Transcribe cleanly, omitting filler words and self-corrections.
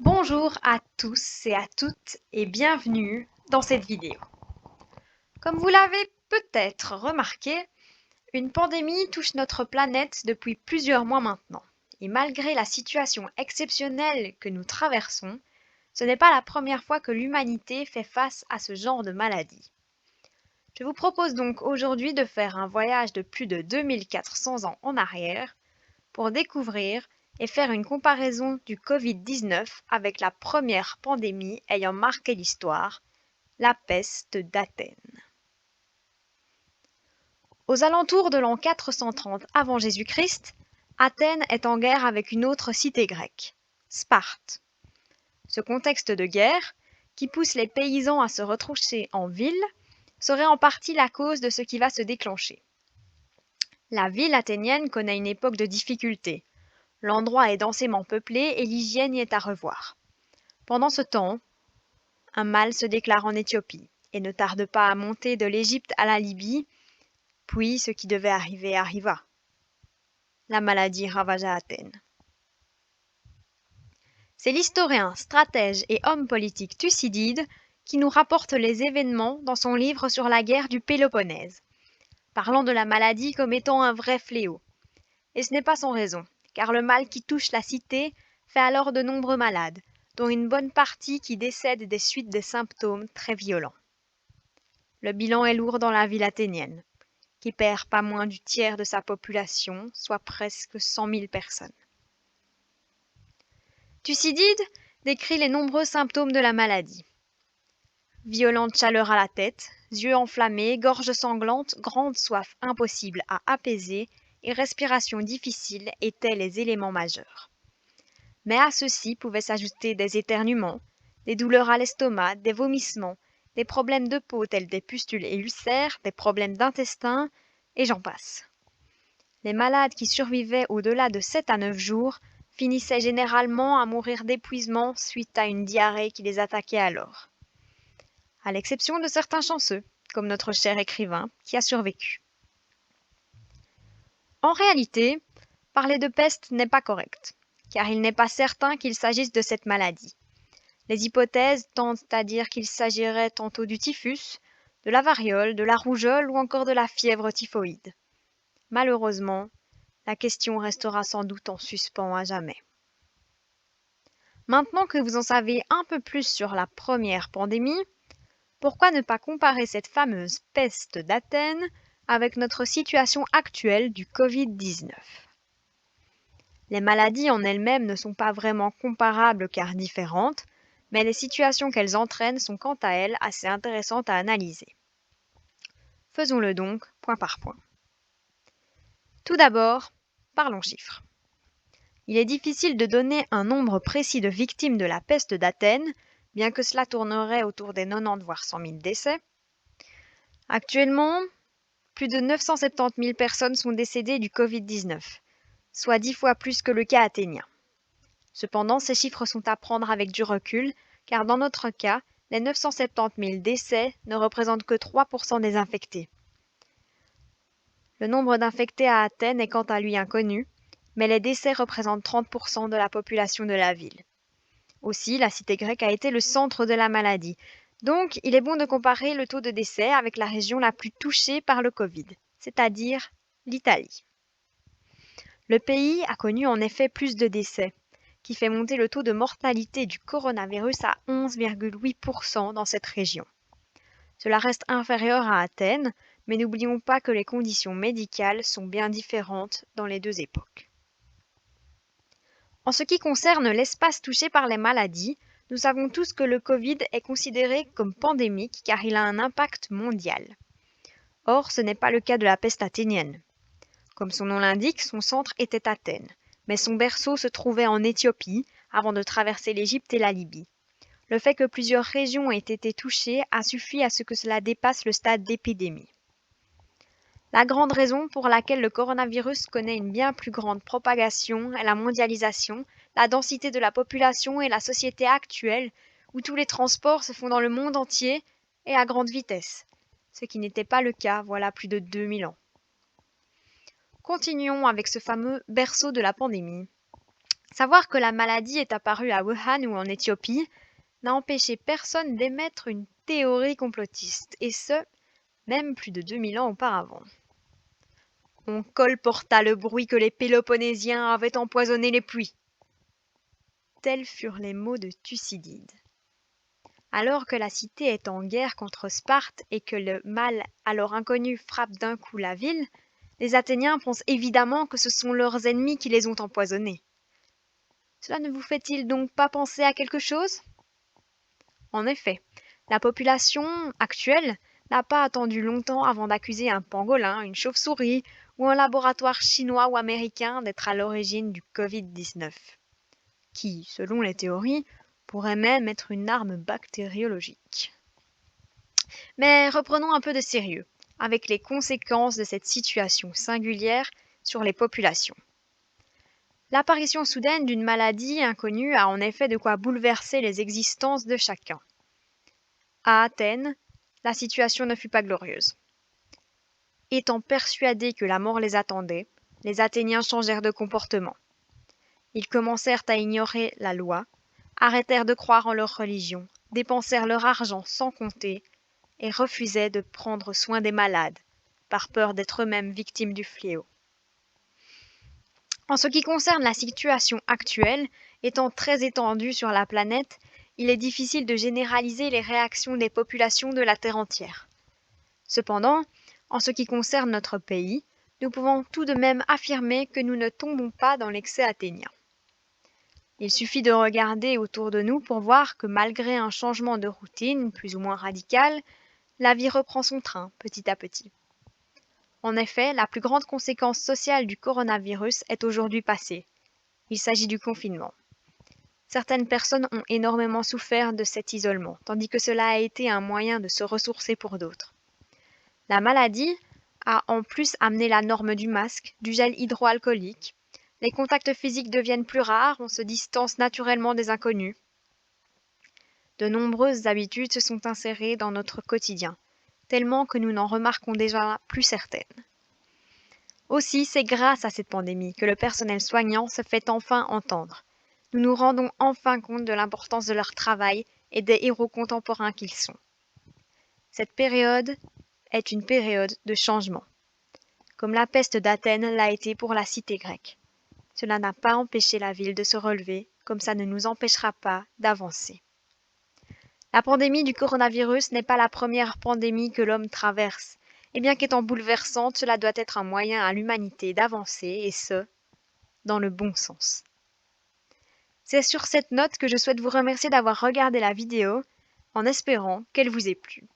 Bonjour à tous et à toutes et bienvenue dans cette vidéo. Comme vous l'avez peut-être remarqué, une pandémie touche notre planète depuis plusieurs mois maintenant. Et malgré la situation exceptionnelle que nous traversons, ce n'est pas la première fois que l'humanité fait face à ce genre de maladie. Je vous propose donc aujourd'hui de faire un voyage de plus de 2400 ans en arrière pour découvrir et faire une comparaison du Covid-19 avec la première pandémie ayant marqué l'histoire, la peste d'Athènes. Aux alentours de l'an 430 avant Jésus-Christ, Athènes est en guerre avec une autre cité grecque, Sparte. Ce contexte de guerre, qui pousse les paysans à se retrouver en ville, serait en partie la cause de ce qui va se déclencher. La ville athénienne connaît une époque de difficulté. L'endroit est densément peuplé et l'hygiène y est à revoir. Pendant ce temps, un mal se déclare en Éthiopie et ne tarde pas à monter de l'Égypte à la Libye, puis ce qui devait arriver arriva. La maladie ravagea Athènes. C'est l'historien, stratège et homme politique Thucydide qui nous rapporte les événements dans son livre sur la guerre du Péloponnèse, parlant de la maladie comme étant un vrai fléau. Et ce n'est pas sans raison, car le mal qui touche la cité fait alors de nombreux malades, dont une bonne partie qui décèdent des suites de symptômes très violents. Le bilan est lourd dans la ville athénienne, qui perd pas moins du tiers de sa population, soit presque 100 000 personnes. Thucydide décrit les nombreux symptômes de la maladie. Violente chaleur à la tête, yeux enflammés, gorge sanglante, grande soif impossible à apaiser et respiration difficile étaient les éléments majeurs. Mais à ceux-ci pouvaient s'ajouter des éternuements, des douleurs à l'estomac, des vomissements, des problèmes de peau tels des pustules et ulcères, des problèmes d'intestin, et j'en passe. Les malades qui survivaient au-delà de 7 à 9 jours finissaient généralement à mourir d'épuisement suite à une diarrhée qui les attaquait alors. À l'exception de certains chanceux, comme notre cher écrivain, qui a survécu. En réalité, parler de peste n'est pas correct, car il n'est pas certain qu'il s'agisse de cette maladie. Les hypothèses tendent à dire qu'il s'agirait tantôt du typhus, de la variole, de la rougeole ou encore de la fièvre typhoïde. Malheureusement, la question restera sans doute en suspens à jamais. Maintenant que vous en savez un peu plus sur la première pandémie, pourquoi ne pas comparer cette fameuse peste d'Athènes avec notre situation actuelle du Covid-19 ? Les maladies en elles-mêmes ne sont pas vraiment comparables car différentes, mais les situations qu'elles entraînent sont quant à elles assez intéressantes à analyser. Faisons-le donc point par point. Tout d'abord, parlons chiffres. Il est difficile de donner un nombre précis de victimes de la peste d'Athènes, bien que cela tournerait autour des 90 voire 100 000 décès. Actuellement, plus de 970 000 personnes sont décédées du Covid-19, soit 10 fois plus que le cas athénien. Cependant, ces chiffres sont à prendre avec du recul, car dans notre cas, les 970 000 décès ne représentent que 3% des infectés. Le nombre d'infectés à Athènes est quant à lui inconnu, mais les décès représentent 30% de la population de la ville. Aussi, la cité grecque a été le centre de la maladie. Donc, il est bon de comparer le taux de décès avec la région la plus touchée par le Covid, c'est-à-dire l'Italie. Le pays a connu en effet plus de décès, qui fait monter le taux de mortalité du coronavirus à 11,8% dans cette région. Cela reste inférieur à Athènes, mais n'oublions pas que les conditions médicales sont bien différentes dans les deux époques. En ce qui concerne l'espace touché par les maladies, nous savons tous que le Covid est considéré comme pandémique car il a un impact mondial. Or, ce n'est pas le cas de la peste athénienne. Comme son nom l'indique, son centre était Athènes, mais son berceau se trouvait en Éthiopie avant de traverser l'Égypte et la Libye. Le fait que plusieurs régions aient été touchées a suffi à ce que cela dépasse le stade d'épidémie. La grande raison pour laquelle le coronavirus connaît une bien plus grande propagation est la mondialisation, la densité de la population et la société actuelle, où tous les transports se font dans le monde entier et à grande vitesse, ce qui n'était pas le cas voilà plus de 2000 ans. Continuons avec ce fameux berceau de la pandémie. Savoir que la maladie est apparue à Wuhan ou en Éthiopie n'a empêché personne d'émettre une théorie complotiste, et ce, même plus de 2000 ans auparavant. On colporta le bruit que les Péloponnésiens avaient empoisonné les pluies. Tels furent les mots de Thucydide. Alors que la cité est en guerre contre Sparte et que le mal alors inconnu frappe d'un coup la ville, les Athéniens pensent évidemment que ce sont leurs ennemis qui les ont empoisonnés. Cela ne vous fait-il donc pas penser à quelque chose? En effet, la population actuelle n'a pas attendu longtemps avant d'accuser un pangolin, une chauve-souris ou un laboratoire chinois ou américain d'être à l'origine du Covid-19, qui, selon les théories, pourrait même être une arme bactériologique. Mais reprenons un peu de sérieux, avec les conséquences de cette situation singulière sur les populations. L'apparition soudaine d'une maladie inconnue a en effet de quoi bouleverser les existences de chacun. À Athènes, la situation ne fut pas glorieuse. Étant persuadés que la mort les attendait, les Athéniens changèrent de comportement. Ils commencèrent à ignorer la loi, arrêtèrent de croire en leur religion, dépensèrent leur argent sans compter et refusaient de prendre soin des malades, par peur d'être eux-mêmes victimes du fléau. En ce qui concerne la situation actuelle, étant très étendue sur la planète, il est difficile de généraliser les réactions des populations de la Terre entière. Cependant, en ce qui concerne notre pays, nous pouvons tout de même affirmer que nous ne tombons pas dans l'excès athénien. Il suffit de regarder autour de nous pour voir que malgré un changement de routine plus ou moins radical, la vie reprend son train petit à petit. En effet, la plus grande conséquence sociale du coronavirus est aujourd'hui passée. Il s'agit du confinement. Certaines personnes ont énormément souffert de cet isolement, tandis que cela a été un moyen de se ressourcer pour d'autres. La maladie a en plus amené la norme du masque, du gel hydroalcoolique. Les contacts physiques deviennent plus rares, on se distance naturellement des inconnus. De nombreuses habitudes se sont insérées dans notre quotidien, tellement que nous n'en remarquons déjà plus certaines. Aussi, c'est grâce à cette pandémie que le personnel soignant se fait enfin entendre. Nous nous rendons enfin compte de l'importance de leur travail et des héros contemporains qu'ils sont. Cette période est une période de changement, comme la peste d'Athènes l'a été pour la cité grecque. Cela n'a pas empêché la ville de se relever, comme ça ne nous empêchera pas d'avancer. La pandémie du coronavirus n'est pas la première pandémie que l'homme traverse, et bien qu'étant bouleversante, cela doit être un moyen à l'humanité d'avancer, et ce, dans le bon sens. C'est sur cette note que je souhaite vous remercier d'avoir regardé la vidéo, en espérant qu'elle vous ait plu.